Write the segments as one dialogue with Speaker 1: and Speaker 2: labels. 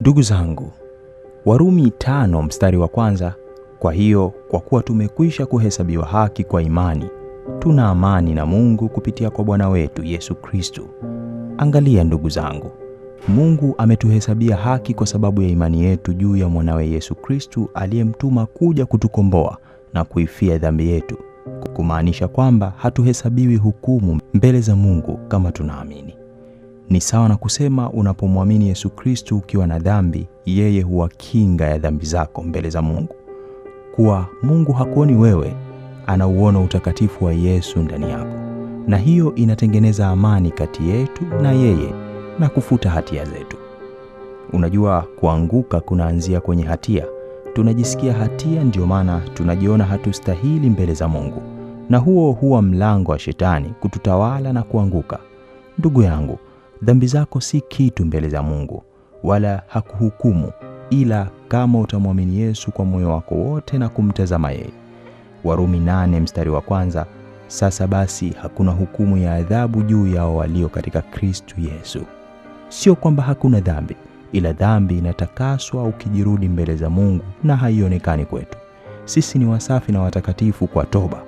Speaker 1: Ndugu zangu, Warumi 5 mstari wa kwanza, kwa hiyo kwa kuwa tumekwisha kuhesabiwa haki kwa imani, tuna amani na Mungu kupitia kwa Bwana wetu Yesu Kristo. Angalia ndugu zangu, Mungu ametuhesabia haki kwa sababu ya imani yetu juu ya mwanawe Yesu Kristo aliyemtuma kuja kutukomboa na kuifia dhambi yetu, kumaanisha kwamba hatuhesabiwi hukumu mbele za Mungu kama tunaamini. Ni sawa na kusema unapomwamini Yesu Kristo ukiwa na dhambi, yeye huwa kinga ya dhambi zako mbele za Mungu. Kuwa Mungu hakuoni wewe, anauona utakatifu wa Yesu ndani yako. Na hiyo inatengeneza amani kati yetu na yeye na kufuta hatia zetu. Unajua, kuanguka kunaanzia kwenye hatia. Tunajisikia hatia, ndio maana tunajiona hatustahili mbele za Mungu. Na huo huwa mlango wa shetani kututawala na kuanguka. Ndugu yangu, dhambi zako si kitu mbele za Mungu, wala hakuhukumu, ila kama utamwamini Yesu kwa moyo wako wote na kumtazama yeye. Warumi 8 mstari wa kwanza, sasa basi hakuna hukumu ya adhabu juu yao walio katika Kristo Yesu. Sio kwamba hakuna dhambi, ila dhambi inatakaswa ukijirudi mbele za Mungu na haionekani kwetu. Sisi ni wasafi na watakatifu kwa toba,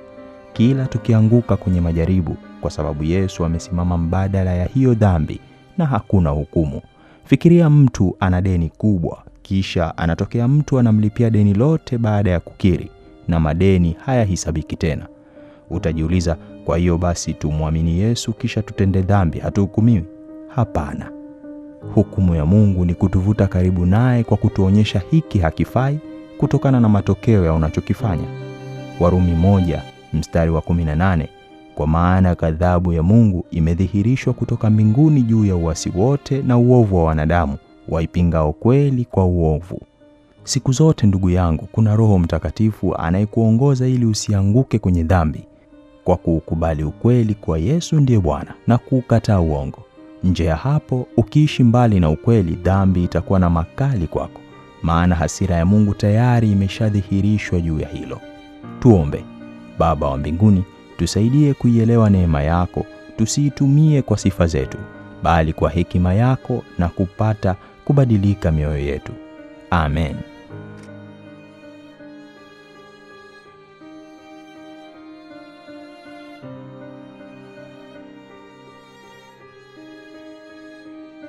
Speaker 1: kila tukianguka kwenye majaribu, kwa sababu Yesu amesimama mbadala ya hiyo dhambi na hakuna hukumu. Fikiria mtu ana deni kubwa, kisha anatokea mtu anamlipia deni lote baada ya kukiri, na madeni hayahisabiki tena. Utajiuliza, kwa hiyo basi tumwamini Yesu kisha tutende dhambi hatuhukumiwi? Hapana. Hukumu ya Mungu ni kutuvuta karibu naye kwa kutuonyesha hiki hakifai kutokana na matokeo ya unachokifanya. Warumi 1 mstari wa 18, kwa maana ghadhabu ya Mungu imedhihirishwa kutoka mbinguni juu ya uasi wote na uovu wa wanadamu waipingao kweli kwa uovu. Siku zote ndugu yangu, kuna Roho Mtakatifu anayekuongoza ili usianguke kwenye dhambi, kwa kuukubali ukweli kwa Yesu ndiye Bwana na kukataa uongo. Nje ya hapo, ukiishi mbali na ukweli, dhambi itakuwa na makali kwako, maana hasira ya Mungu tayari imeshadhihirishwa juu ya hilo. Tuombe. Baba wa mbinguni, tusaidie kuielewa neema yako, tusiitumie kwa sifa zetu, bali kwa hekima yako, na kupata kubadilika mioyo yetu. Amen.